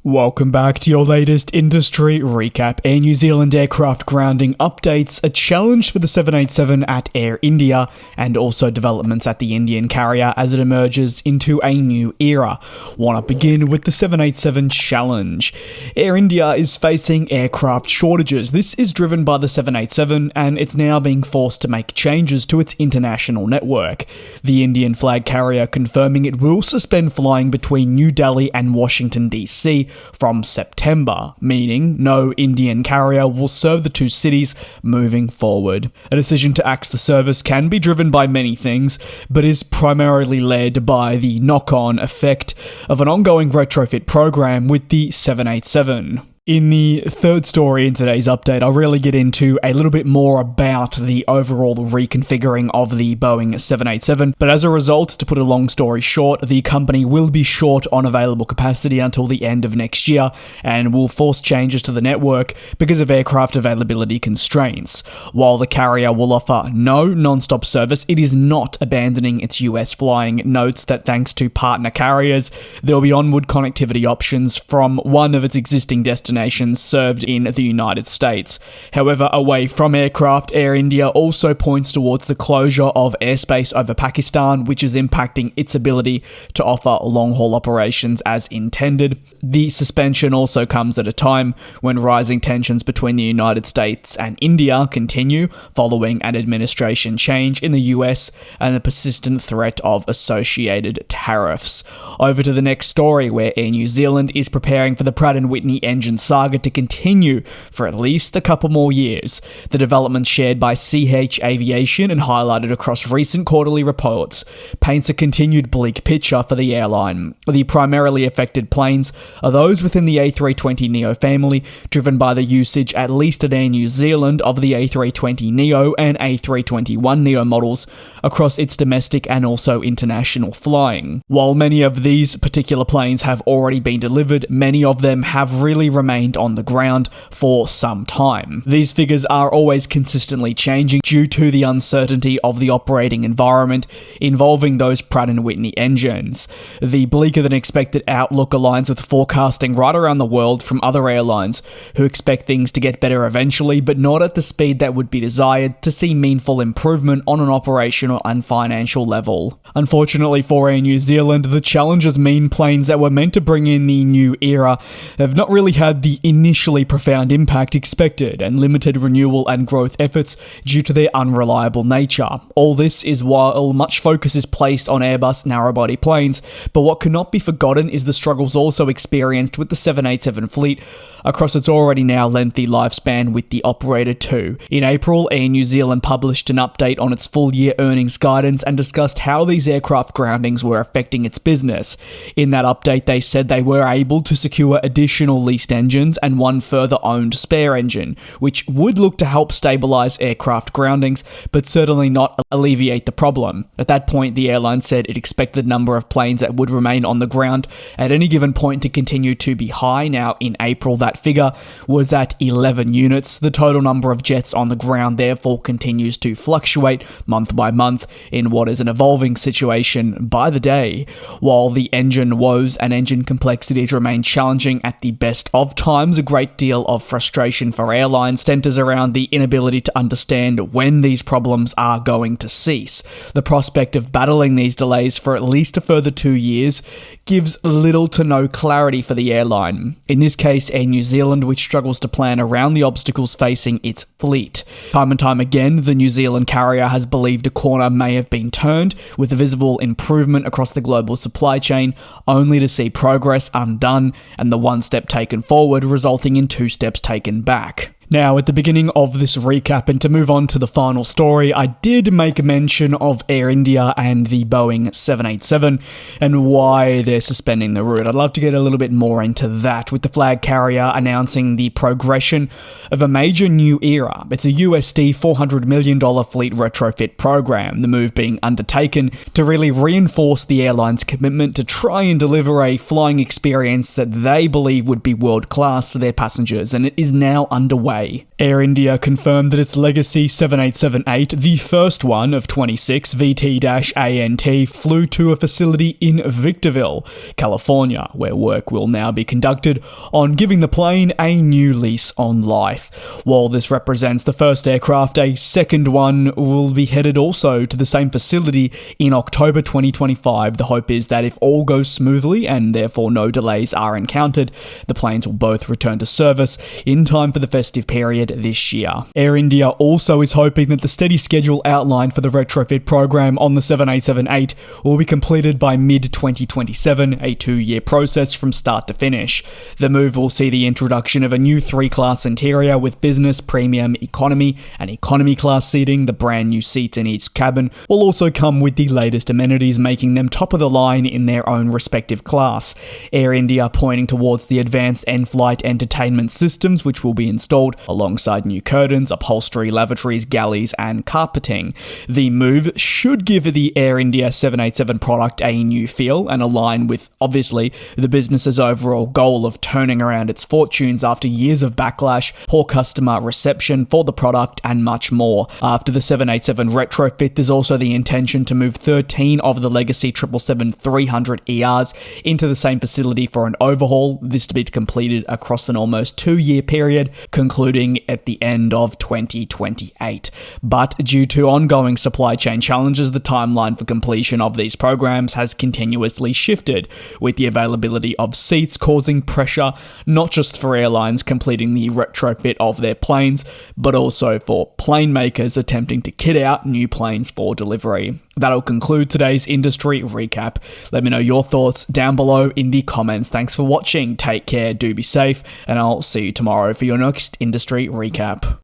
Welcome back to your latest industry recap. Air New Zealand aircraft grounding updates, a challenge for the 787 at Air India, and also developments at the Indian carrier as it emerges into a new era. Want to begin with the 787 challenge. Air India is facing aircraft shortages. This is driven by the 787 and it's now being forced to make changes to its international network. The Indian flag carrier confirming it will suspend flying between New Delhi and Washington DC from September, meaning no Indian carrier will serve the two cities moving forward. A decision to axe the service can be driven by many things, but is primarily led by the knock-on effect of an ongoing retrofit program with the 787. In the third story in today's update, I'll really get into a little bit more about the overall reconfiguring of the Boeing 787, but as a result, to put a long story short, the company will be short on available capacity until the end of next year and will force changes to the network because of aircraft availability constraints. While the carrier will offer no non-stop service, it is not abandoning its US flying. It notes that thanks to partner carriers, there will be onward connectivity options from one of its existing destinations served in the United States. However, away from aircraft, Air India also points towards the closure of airspace over Pakistan, which is impacting its ability to offer long-haul operations as intended. The suspension also comes at a time when rising tensions between the United States and India continue following an administration change in the US and the persistent threat of associated tariffs. Over to the next story, where Air New Zealand is preparing for the Pratt & Whitney engine saga to continue for at least a couple more years. The developments shared by CH Aviation and highlighted across recent quarterly reports paints a continued bleak picture for the airline. The primarily affected planes are those within the A320neo family, driven by the usage, at least at Air New Zealand, of the A320neo and A321neo models across its domestic and also international flying. While many of these particular planes have already been delivered, many of them have really remained on the ground for some time. These figures are always consistently changing due to the uncertainty of the operating environment involving those Pratt & Whitney engines. The bleaker than expected outlook aligns with forecasting right around the world from other airlines who expect things to get better eventually, but not at the speed that would be desired to see meaningful improvement on an operational and financial level. Unfortunately for Air New Zealand, the challenges mean planes that were meant to bring in the new era have not really had the initially profound impact expected, and limited renewal and growth efforts due to their unreliable nature. All this is while much focus is placed on Airbus narrow-body planes, but what cannot be forgotten is the struggles also experienced with the 787 fleet across its already now lengthy lifespan with the Operator 2. In April, Air New Zealand published an update on its full-year earnings guidance and discussed how these aircraft groundings were affecting its business. In that update, they said they were able to secure additional leased engines and one further owned spare engine, which would look to help stabilize aircraft groundings, but certainly not alleviate the problem. At that point, the airline said it expected the number of planes that would remain on the ground at any given point to continue to be high. Now, in April, that figure was at 11 units. The total number of jets on the ground therefore continues to fluctuate month by month in what is an evolving situation by the day. While the engine woes and engine complexities remain challenging at the best of times, a great deal of frustration for airlines centers around the inability to understand when these problems are going to cease. The prospect of battling these delays for at least a further 2 years gives little to no clarity for the airline. In this case, Air New Zealand, which struggles to plan around the obstacles facing its fleet. Time and time again, the New Zealand carrier has believed a corner may have been turned, with a visible improvement across the global supply chain, only to see progress undone and the one step taken forward resulting in 2 steps taken back. Now, at the beginning of this recap, and to move on to the final story, I did make mention of Air India and the Boeing 787 and why they're suspending the route. I'd love to get a little bit more into that, with the flag carrier announcing the progression of a major new era. It's a USD $400 million fleet retrofit program, the move being undertaken to really reinforce the airline's commitment to try and deliver a flying experience that they believe would be world-class to their passengers, and it is now underway. Air India confirmed that its Legacy 787-8, the first one of 26 VT-ANT, flew to a facility in Victorville, California, where work will now be conducted on giving the plane a new lease on life. While this represents the first aircraft, a second one will be headed also to the same facility in October 2025. The hope is that if all goes smoothly and therefore no delays are encountered, the planes will both return to service in time for the festive period this year. Air India also is hoping that the steady schedule outlined for the retrofit program on the 787-8 will be completed by mid-2027, a 2-year process from start to finish. The move will see the introduction of a new 3-class interior with business, premium, economy, and economy class seating. The brand new seats in each cabin will also come with the latest amenities, making them top of the line in their own respective class. Air India pointing towards the advanced in-flight entertainment systems, which will be installed alongside new curtains, upholstery, lavatories, galleys, and carpeting. The move should give the Air India 787 product a new feel and align with, obviously, the business's overall goal of turning around its fortunes after years of backlash, poor customer reception for the product, and much more. After the 787 retrofit, there's also the intention to move 13 of the Legacy 777-300 ERs into the same facility for an overhaul, this to be completed across an almost 2-year period, concluding at the end of 2028. But due to ongoing supply chain challenges, the timeline for completion of these programs has continuously shifted, with the availability of seats causing pressure not just for airlines completing the retrofit of their planes, but also for plane makers attempting to kit out new planes for delivery. That'll conclude today's industry recap. Let me know your thoughts down below in the comments. Thanks for watching, take care, do be safe, and I'll see you tomorrow for your next industry recap.